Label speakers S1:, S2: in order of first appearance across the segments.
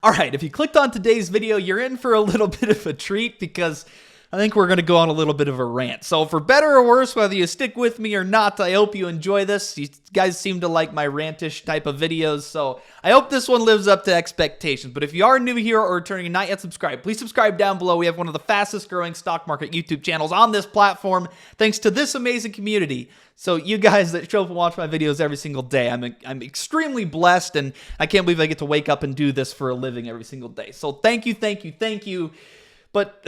S1: All right, if you clicked on today's video, you're in for a little bit of a treat because I think we're going to go on a little bit of a rant. So for better or worse, whether you stick with me or not, I hope you enjoy this. You guys seem to like my rantish type of videos, so I hope this one lives up to expectations. But if you are new here or returning and not yet subscribed, please subscribe down below. We have one of the fastest growing stock market YouTube channels on this platform, thanks to this amazing community. So you guys that show up and watch my videos every single day, I'm extremely blessed, and I can't believe I get to wake up and do this for a living every single day. So thank you, thank you, thank you. But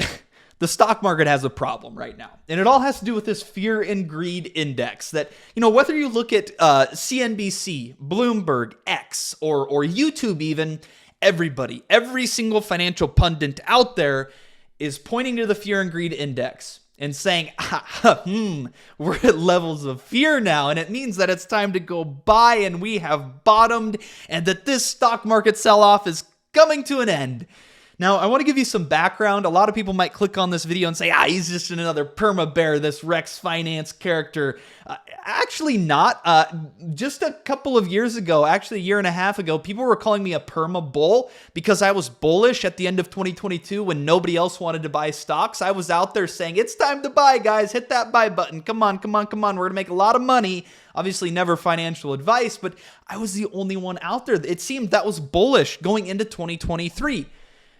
S1: the stock market has a problem right now, and it all has to do with this fear and greed index that, whether you look at CNBC, Bloomberg, X, or YouTube even, everybody, every single financial pundit out there is pointing to the fear and greed index and saying, we're at levels of fear now, and it means that it's time to go buy, and we have bottomed, and that this stock market sell-off is coming to an end. Now, I want to give you some background. A lot of people might click on this video and say, he's just another perma bear, this RexFinance character. Actually not. Just a couple of years ago, actually a year and a half ago, people were calling me a perma bull because I was bullish at the end of 2022 when nobody else wanted to buy stocks. I was out there saying, it's time to buy, guys. Hit that buy button. Come on, come on, come on. We're going to make a lot of money. Obviously, never financial advice, but I was the only one out there. It seemed that was bullish going into 2023.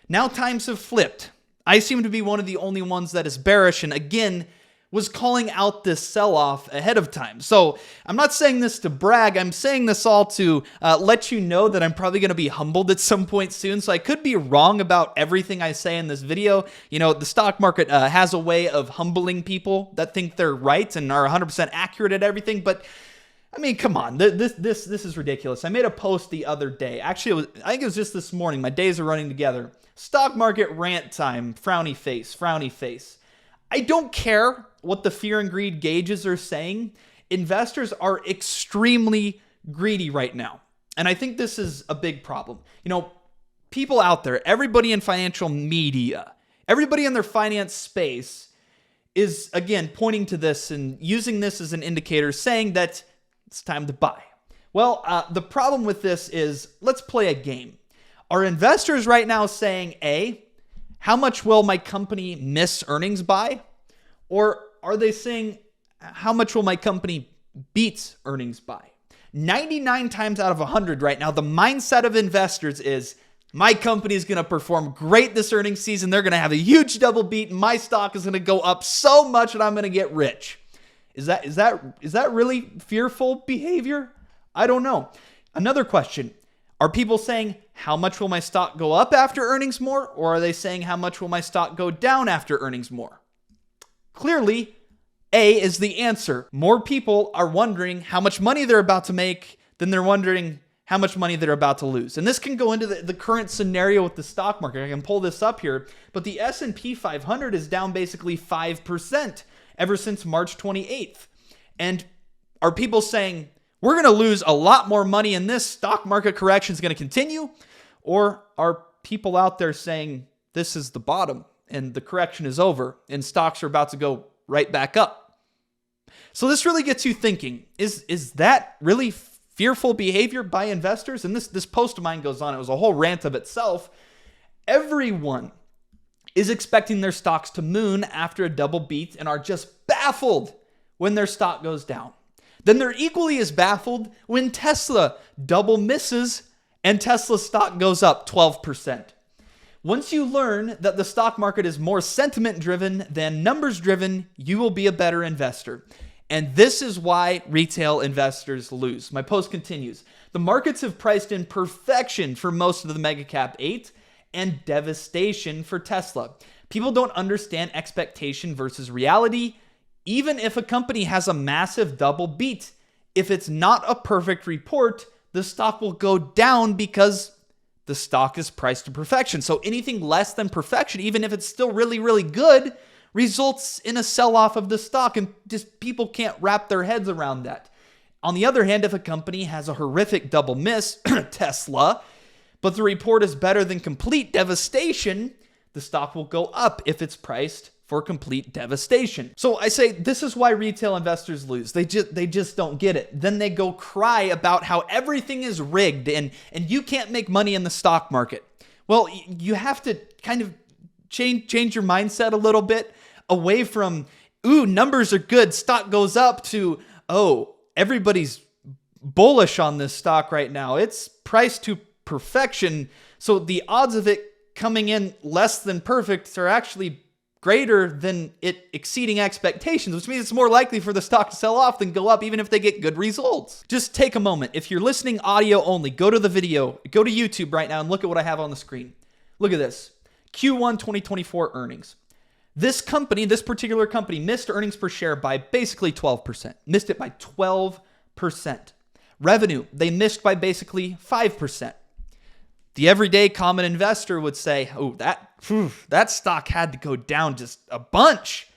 S1: Now times have flipped. I seem to be one of the only ones that is bearish and again was calling out this sell-off ahead of time. So I'm not saying this to brag. I'm saying this all to let you know that I'm probably going to be humbled at some point soon. So I could be wrong about everything I say in this video. The stock market has a way of humbling people that think they're right and are 100% accurate at everything. But I mean, come on, this is ridiculous. I made a post the other day. Actually, I think it was just this morning. My days are running together. Stock market rant time. Frowny face, frowny face. I don't care what the fear and greed gauges are saying. Investors are extremely greedy right now. And I think this is a big problem. People out there, everybody in financial media, everybody in their finance space is, again, pointing to this and using this as an indicator, saying that it's time to buy. Well, the problem with this is, let's play a game. Are investors right now saying, A, how much will my company miss earnings by? Or are they saying, how much will my company beat earnings by? 99 times out of 100 right now, the mindset of investors is, my company is going to perform great this earnings season. They're going to have a huge double beat, and my stock is going to go up so much that I'm going to get rich. Is that really fearful behavior? I don't know. Another question. Are people saying, how much will my stock go up after earnings more? Or are they saying, how much will my stock go down after earnings more? Clearly, A is the answer. More people are wondering how much money they're about to make than they're wondering how much money they're about to lose. And this can go into the current scenario with the stock market. I can pull this up here, but the S&P 500 is down basically 5% ever since March 28th. And are people saying, we're going to lose a lot more money and this stock market correction is going to continue? Or are people out there saying, this is the bottom and the correction is over and stocks are about to go right back up? So this really gets you thinking, is that really fearful behavior by investors? And this post of mine goes on. It was a whole rant of itself. Everyone is expecting their stocks to moon after a double beat and are just baffled when their stock goes down. Then they're equally as baffled when Tesla double misses and Tesla's stock goes up 12%. Once you learn that the stock market is more sentiment driven than numbers driven, you will be a better investor. And this is why retail investors lose. My post continues. The markets have priced in perfection for most of the mega cap 8 and devastation for Tesla. People don't understand expectation versus reality. Even if a company has a massive double beat, if it's not a perfect report, the stock will go down because the stock is priced to perfection. So anything less than perfection, even if it's still really, really good, results in a sell-off of the stock, and just people can't wrap their heads around that. On the other hand, if a company has a horrific double miss, Tesla, but the report is better than complete devastation, the stock will go up if it's priced for complete devastation. So I say this is why retail investors lose. They just don't get it. Then they go cry about how everything is rigged and you can't make money in the stock market. Well, you have to kind of change your mindset a little bit away from, ooh, numbers are good, stock goes up, to, oh, everybody's bullish on this stock right now. It's priced to perfection. So the odds of it coming in less than perfect are actually greater than it exceeding expectations, which means it's more likely for the stock to sell off than go up, even if they get good results. Just take a moment. If you're listening audio only, go to the video, go to YouTube right now and look at what I have on the screen. Look at this. Q1 2024 earnings. This particular company missed earnings per share by basically 12%. Missed it by 12%. Revenue, they missed by basically 5%. The everyday common investor would say, oh, that stock had to go down just a bunch.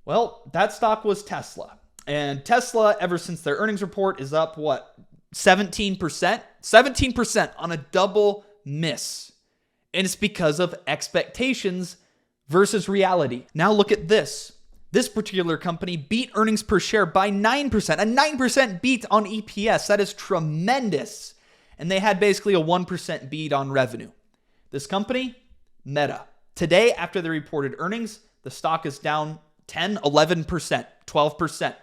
S1: Well, that stock was Tesla. And Tesla, ever since their earnings report, is up, 17%? 17% on a double miss. And it's because of expectations versus reality. Now look at this. This particular company beat earnings per share by 9%. A 9% beat on EPS. That is tremendous. And they had basically a 1% beat on revenue. This company, Meta. Today, after they reported earnings, the stock is down 10, 11%, 12%.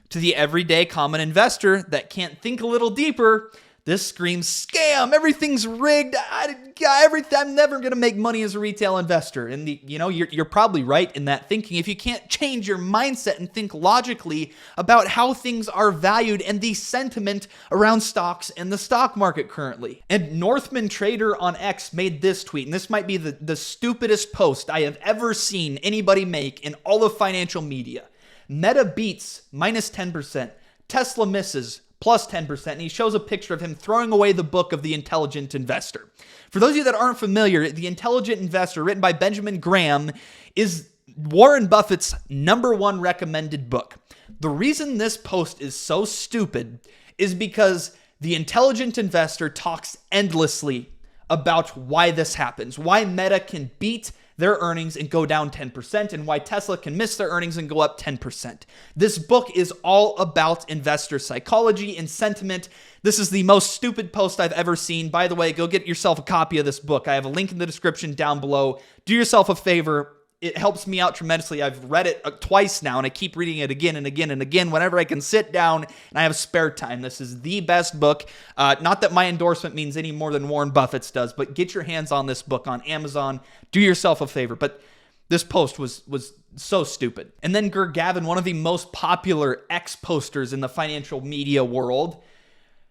S1: To the everyday common investor that can't think a little deeper, this screams scam. Everything's rigged. I'm never going to make money as a retail investor. And you're probably right in that thinking if you can't change your mindset and think logically about how things are valued and the sentiment around stocks and the stock market currently. And Northman Trader on X made this tweet, and this might be the stupidest post I have ever seen anybody make in all of financial media. Meta beats minus 10%. Tesla misses plus 10%, and he shows a picture of him throwing away the book of The Intelligent Investor. For those of you that aren't familiar, The Intelligent Investor, written by Benjamin Graham, is Warren Buffett's #1 recommended book. The reason this post is so stupid is because The Intelligent Investor talks endlessly about why this happens, why Meta can beat their earnings and go down 10%, and why Tesla can miss their earnings and go up 10%. This book is all about investor psychology and sentiment. This is the most stupid post I've ever seen. By the way, go get yourself a copy of this book. I have a link in the description down below. Do yourself a favor. It helps me out tremendously. I've read it twice now, and I keep reading it again and again and again whenever I can sit down and I have spare time. This is the best book. Not that my endorsement means any more than Warren Buffett's does, but get your hands on this book on Amazon. Do yourself a favor. But this post was so stupid. And then Gavin, one of the most popular X posters in the financial media world,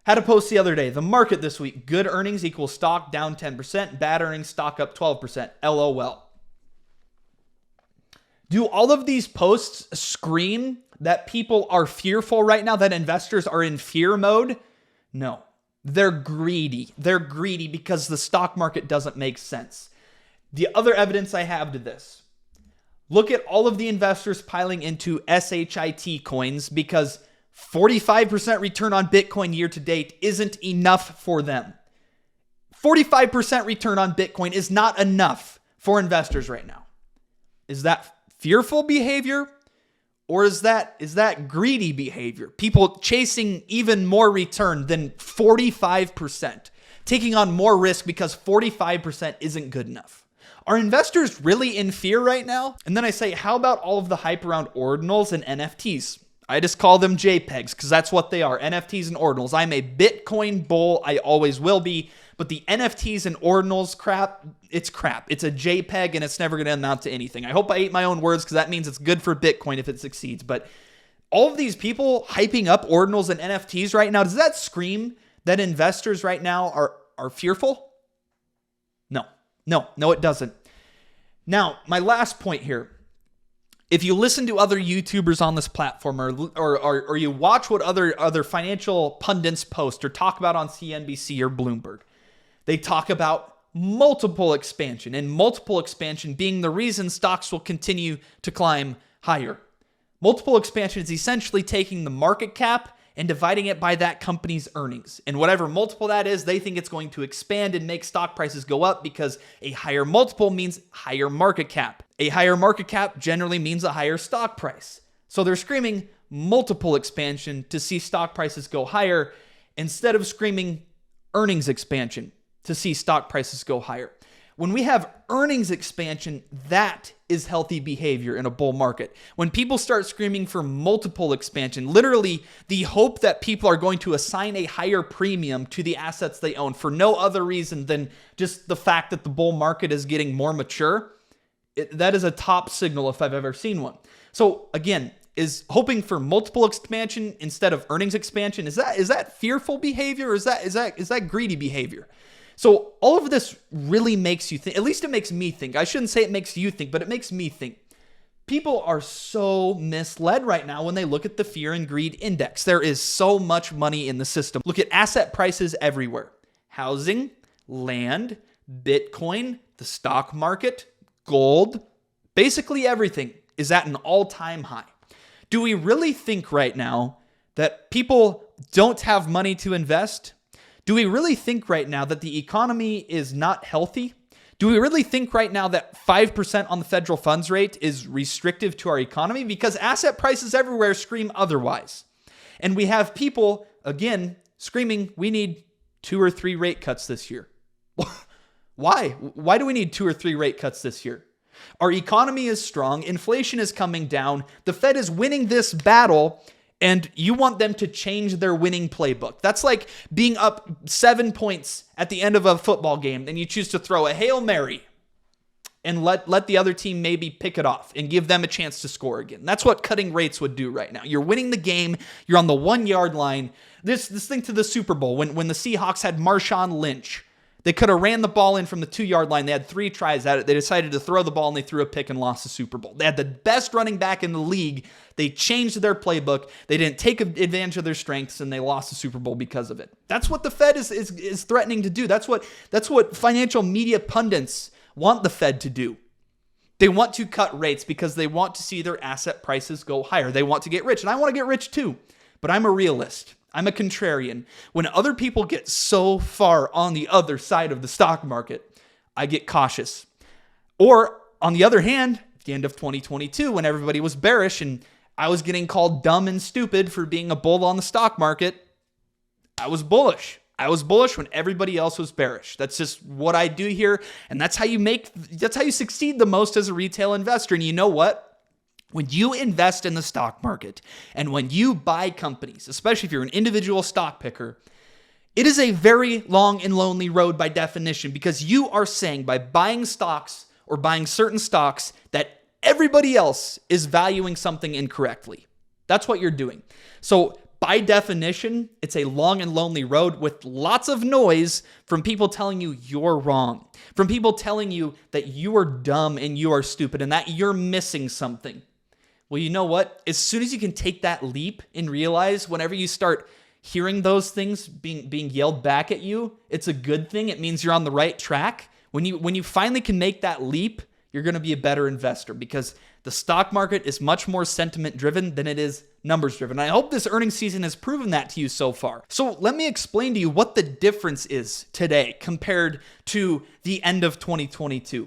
S1: had a post the other day. The market this week: good earnings equals stock down 10%. Bad earnings, stock up 12%. LOL. Do all of these posts scream that people are fearful right now, that investors are in fear mode? No. They're greedy. They're greedy because the stock market doesn't make sense. The other evidence I have to this: look at all of the investors piling into SHIT coins because 45% return on Bitcoin year to date isn't enough for them. 45% return on Bitcoin is not enough for investors right now. Is that fearful behavior, or is that greedy behavior? People chasing even more return than 45%, taking on more risk because 45% isn't good enough. Are investors really in fear right now? And then I say, how about all of the hype around ordinals and NFTs? I just call them JPEGs because that's what they are, NFTs and ordinals. I'm a Bitcoin bull. I always will be. But the NFTs and ordinals crap, it's crap. It's a JPEG and it's never going to amount to anything. I hope I ate my own words because that means it's good for Bitcoin if it succeeds. But all of these people hyping up ordinals and NFTs right now, does that scream that investors right now are fearful? No, it doesn't. Now, my last point here. If you listen to other YouTubers on this platform or you watch what other financial pundits post or talk about on CNBC or Bloomberg, they talk about multiple expansion, and multiple expansion being the reason stocks will continue to climb higher. Multiple expansion is essentially taking the market cap and dividing it by that company's earnings. And whatever multiple that is, they think it's going to expand and make stock prices go up because a higher multiple means higher market cap. A higher market cap generally means a higher stock price. So they're screaming multiple expansion to see stock prices go higher instead of screaming earnings expansion to see stock prices go higher. When we have earnings expansion, that is healthy behavior in a bull market. When people start screaming for multiple expansion, literally the hope that people are going to assign a higher premium to the assets they own for no other reason than just the fact that the bull market is getting more mature, that is a top signal if I've ever seen one. So again, is hoping for multiple expansion instead of earnings expansion, is that fearful behavior, or is that greedy behavior? So all of this really makes you think, at least it makes me think. I shouldn't say it makes you think, but it makes me think. People are so misled right now when they look at the fear and greed index. There is so much money in the system. Look at asset prices everywhere. Housing, land, Bitcoin, the stock market, gold, basically everything is at an all-time high. Do we really think right now that people don't have money to invest? Do we really think right now that the economy is not healthy? Do we really think right now that 5% on the federal funds rate is restrictive to our economy? Because asset prices everywhere scream otherwise. And we have people, again, screaming, we need 2 or 3 rate cuts this year. Why? Why do we need 2 or 3 rate cuts this year? Our economy is strong. Inflation is coming down. The Fed is winning this battle, and you want them to change their winning playbook. That's like being up 7 points at the end of a football game, and you choose to throw a Hail Mary and let the other team maybe pick it off and give them a chance to score again. That's what cutting rates would do right now. You're winning the game. You're on the 1-yard line. This thing to the Super Bowl, when the Seahawks had Marshawn Lynch, they could have ran the ball in from the 2-yard line. They had 3 tries at it. They decided to throw the ball, and they threw a pick and lost the Super Bowl. They had the best running back in the league. They changed their playbook. They didn't take advantage of their strengths, and they lost the Super Bowl because of it. That's what the Fed is threatening to do. That's what financial media pundits want the Fed to do. They want to cut rates because they want to see their asset prices go higher. They want to get rich, and I want to get rich too, but I'm a realist. I'm a contrarian. When other people get so far on the other side of the stock market, I get cautious. Or on the other hand, at the end of 2022, when everybody was bearish and I was getting called dumb and stupid for being a bull on the stock market, I was bullish. I was bullish when everybody else was bearish. That's just what I do here. And that's how you succeed the most as a retail investor. And you know what? When you invest in the stock market and when you buy companies, especially if you're an individual stock picker, it is a very long and lonely road by definition, because you are saying by buying stocks or buying certain stocks that everybody else is valuing something incorrectly. That's what you're doing. So by definition, it's a long and lonely road with lots of noise from people telling you you're wrong, from people telling you that you are dumb and you are stupid and that you're missing something. Well, you know what? As soon as you can take that leap and realize whenever you start hearing those things being yelled back at you, it's a good thing. It means you're on the right track. When you finally can make that leap, you're going to be a better investor, because the stock market is much more sentiment driven than it is numbers driven. I hope this earnings season has proven that to you so far. So let me explain to you what the difference is today compared to the end of 2022.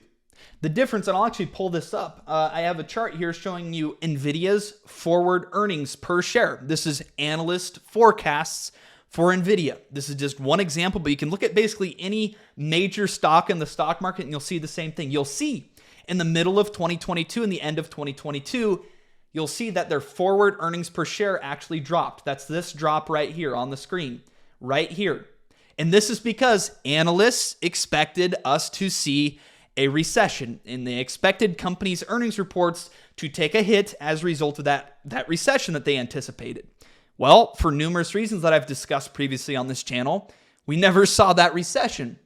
S1: The difference, and I'll actually pull this up. I have a chart here showing you NVIDIA's forward earnings per share. This is analyst forecasts for NVIDIA. This is just one example, but you can look at basically any major stock in the stock market and you'll see the same thing. You'll see in the middle of 2022 and the end of 2022, you'll see that their forward earnings per share actually dropped. That's this drop right here on the screen, right here. And this is because analysts expected us to see a recession, and they expected companies' earnings reports to take a hit as a result of that recession that they anticipated. Well, for numerous reasons that I've discussed previously on this channel, we never saw that recession.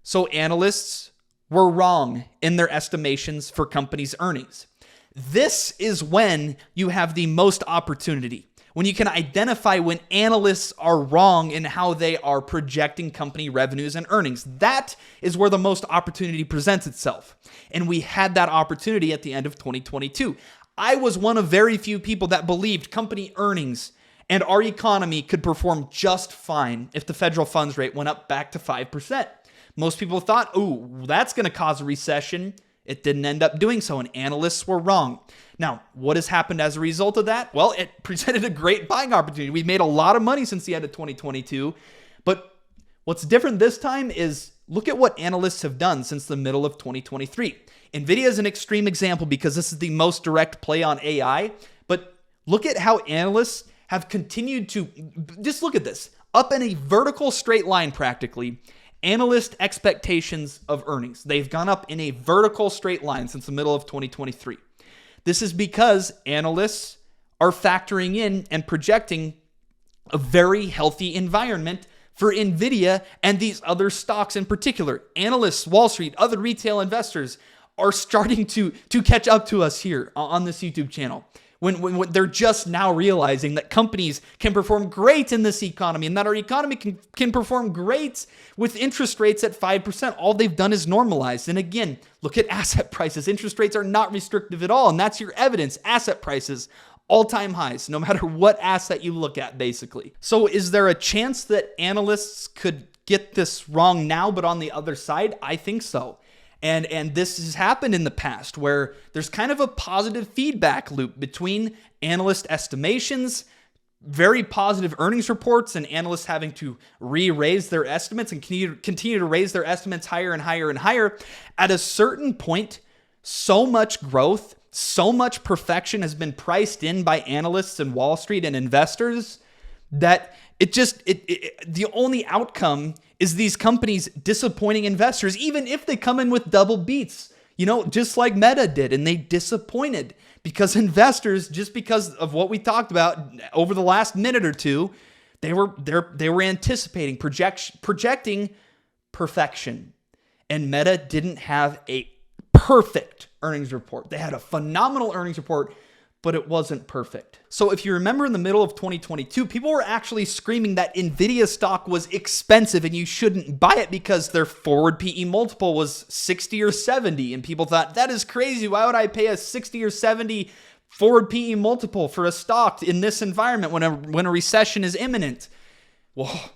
S1: So analysts were wrong in their estimations for companies' earnings. This is when you have the most opportunity, when you can identify when analysts are wrong in how they are projecting company revenues and earnings. That is where the most opportunity presents itself. And we had that opportunity at the end of 2022. I was one of very few people that believed company earnings and our economy could perform just fine if the federal funds rate went up back to 5%. Most people thought, oh, that's going to cause a recession. It didn't end up doing so, and analysts were wrong. Now, what has happened as a result of that? Well, it presented a great buying opportunity. We've made a lot of money since the end of 2022, but what's different this time is look at what analysts have done since the middle of 2023. NVIDIA is an extreme example because this is the most direct play on AI, but look at how analysts have continued to, just look at this, up in a vertical straight line practically, analyst expectations of earnings. They've gone up in a vertical straight line since the middle of 2023. This is because analysts are factoring in and projecting a very healthy environment for NVIDIA and these other stocks in particular. Analysts, Wall Street, other retail investors are starting to catch up to us here on this YouTube channel. When they're just now realizing that companies can perform great in this economy and that our economy can perform great with interest rates at 5%. All they've done is normalize. And again, look at asset prices. Interest rates are not restrictive at all. And that's your evidence. Asset prices, all-time highs, no matter what asset you look at, basically. So is there a chance that analysts could get this wrong now, but on the other side? I think so. And this has happened in the past where there's kind of a positive feedback loop between analyst estimations, very positive earnings reports, and analysts having to re-raise their estimates and continue to raise their estimates higher and higher and higher. At a certain point, so much growth, so much perfection has been priced in by analysts and Wall Street and investors that the only outcome is these companies disappointing investors, even if they come in with double beats, just like Meta did, and they disappointed because investors, just because of what we talked about over the last minute or two, they were anticipating, projecting perfection, and Meta didn't have a perfect earnings report. They had a phenomenal earnings report, but it wasn't perfect. So if you remember in the middle of 2022, people were actually screaming that NVIDIA stock was expensive and you shouldn't buy it because their forward PE multiple was 60 or 70. And people thought, that is crazy. Why would I pay a 60 or 70 forward PE multiple for a stock in this environment when a recession is imminent? Well,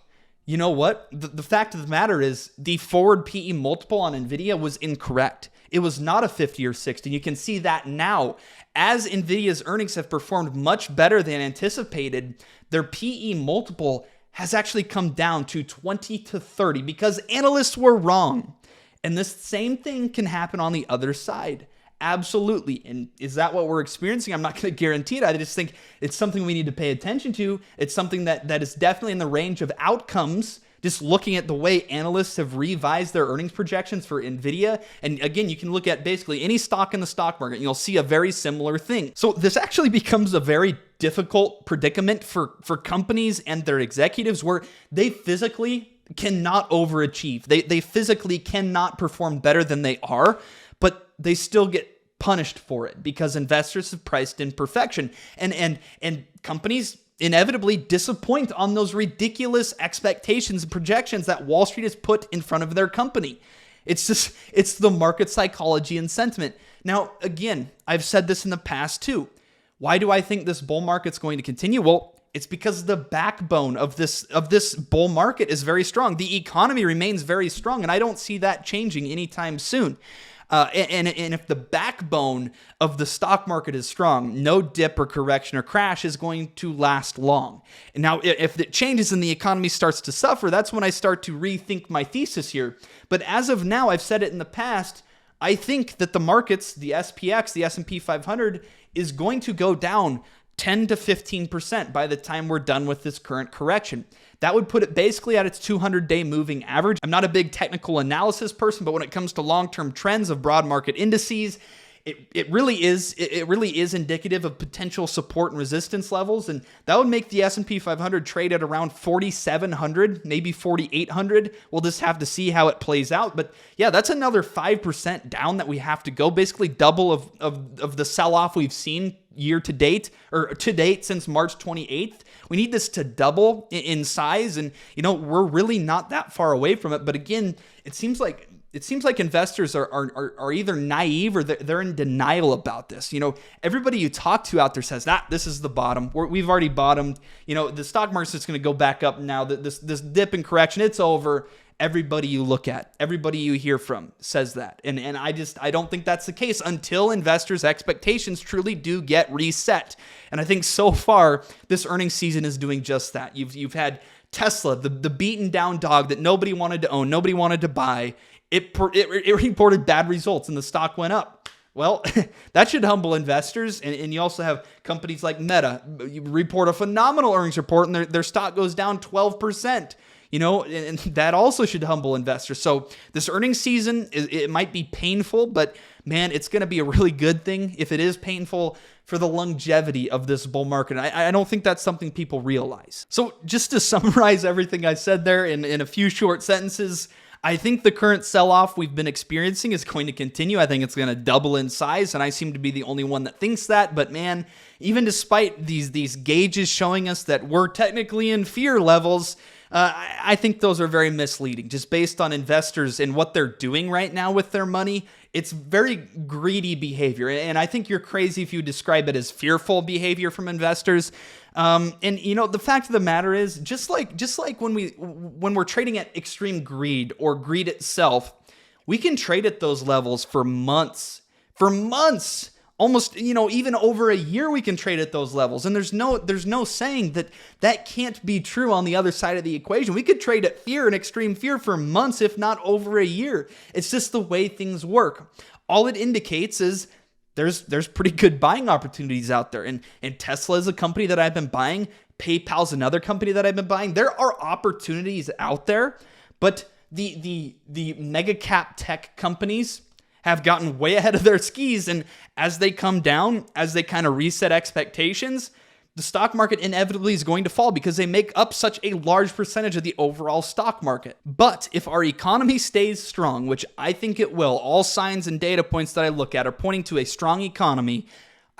S1: you know what? The fact of the matter is the forward PE multiple on NVIDIA was incorrect. It was not a 50 or 60. You can see that now. As NVIDIA's earnings have performed much better than anticipated, their PE multiple has actually come down to 20 to 30 because analysts were wrong. And this same thing can happen on the other side. Absolutely. And is that what we're experiencing? I'm not going to guarantee it. I just think it's something we need to pay attention to. It's something that is definitely in the range of outcomes. Just looking at the way analysts have revised their earnings projections for NVIDIA. And again, you can look at basically any stock in the stock market and you'll see a very similar thing. So this actually becomes a very difficult predicament for companies and their executives where they physically cannot overachieve. They physically cannot perform better than they are, but they still get punished for it because investors have priced in perfection. And companies inevitably disappoint on those ridiculous expectations and projections that Wall Street has put in front of their company. It's the market psychology and sentiment. Now, again, I've said this in the past too. Why do I think this bull market's going to continue? Well, it's because the backbone of this bull market is very strong. The economy remains very strong, and I don't see that changing anytime soon. And if the backbone of the stock market is strong, no dip or correction or crash is going to last long. And now, if it changes and the economy starts to suffer, that's when I start to rethink my thesis here. But as of now, I've said it in the past, I think that the markets, the SPX, the S&P 500, is going to go down 10 to 15% by the time we're done with this current correction. That would put it basically at its 200-day moving average. I'm not a big technical analysis person, but when it comes to long-term trends of broad market indices, it really is indicative of potential support and resistance levels, and that would make the S&P 500 trade at around 4,700, maybe 4,800. We'll just have to see how it plays out, but yeah, that's another 5% down that we have to go, basically double of the sell-off we've seen year to date, or to date since March 28th. We need this to double in size, and we're really not that far away from it. But again, it seems like investors are either naive or they're in denial about this. Everybody you talk to out there says that this is the bottom. We've already bottomed. The stock market's going to go back up now. This dip and correction, it's over. Everybody you look at, everybody you hear from says that. And I don't think that's the case until investors' expectations truly do get reset. And I think so far, this earnings season is doing just that. You've had Tesla, the beaten down dog that nobody wanted to own, nobody wanted to buy, it reported bad results and the stock went up. Well, that should humble investors. And you also have companies like Meta report a phenomenal earnings report and their stock goes down 12%. And that also should humble investors. So this earnings season, it might be painful, but man, it's going to be a really good thing if it is painful for the longevity of this bull market. I don't think that's something people realize. So just to summarize everything I said there in a few short sentences, I think the current sell-off we've been experiencing is going to continue. I think it's going to double in size, and I seem to be the only one that thinks that. But man, even despite these gauges showing us that we're technically in fear levels, I think those are very misleading. Just based on investors and what they're doing right now with their money, it's very greedy behavior. And I think you're crazy if you describe it as fearful behavior from investors. The fact of the matter is, just like when we're trading at extreme greed or greed itself, we can trade at those levels for months. Almost, even over a year we can trade at those levels. And there's no saying that can't be true on the other side of the equation. We could trade at fear and extreme fear for months, if not over a year. It's just the way things work. All it indicates is there's pretty good buying opportunities out there. And Tesla is a company that I've been buying. PayPal's another company that I've been buying. There are opportunities out there, but the mega cap tech companies have gotten way ahead of their skis. And as they come down, as they kind of reset expectations, the stock market inevitably is going to fall because they make up such a large percentage of the overall stock market. But if our economy stays strong, which I think it will, all signs and data points that I look at are pointing to a strong economy,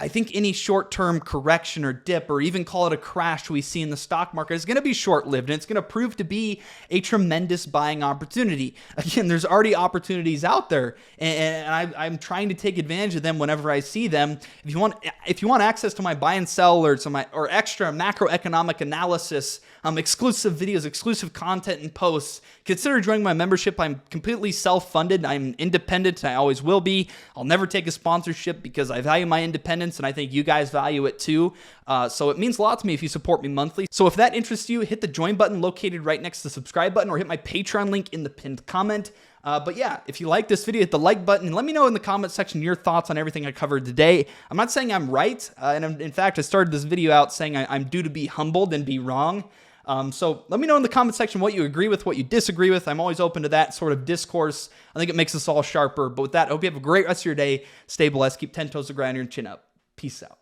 S1: I think any short-term correction or dip, or even call it a crash we see in the stock market, is going to be short-lived, and it's going to prove to be a tremendous buying opportunity. Again, there's already opportunities out there, and I'm trying to take advantage of them whenever I see them. If you want access to my buy and sell alerts or extra macroeconomic analysis, exclusive videos, exclusive content and posts, consider joining my membership. I'm completely self-funded. I'm independent. I always will be. I'll never take a sponsorship because I value my independence, and I think you guys value it too. So it means a lot to me if you support me monthly. So if that interests you, hit the join button located right next to the subscribe button, or hit my Patreon link in the pinned comment. But yeah, if you like this video, hit the like button and let me know in the comment section your thoughts on everything I covered today. I'm not saying I'm right. And in fact, I started this video out saying I'm due to be humbled and be wrong. So let me know in the comment section what you agree with, what you disagree with. I'm always open to that sort of discourse. I think it makes us all sharper. But with that, I hope you have a great rest of your day. Stay blessed. Keep 10 toes to the ground and your chin up. Peace out.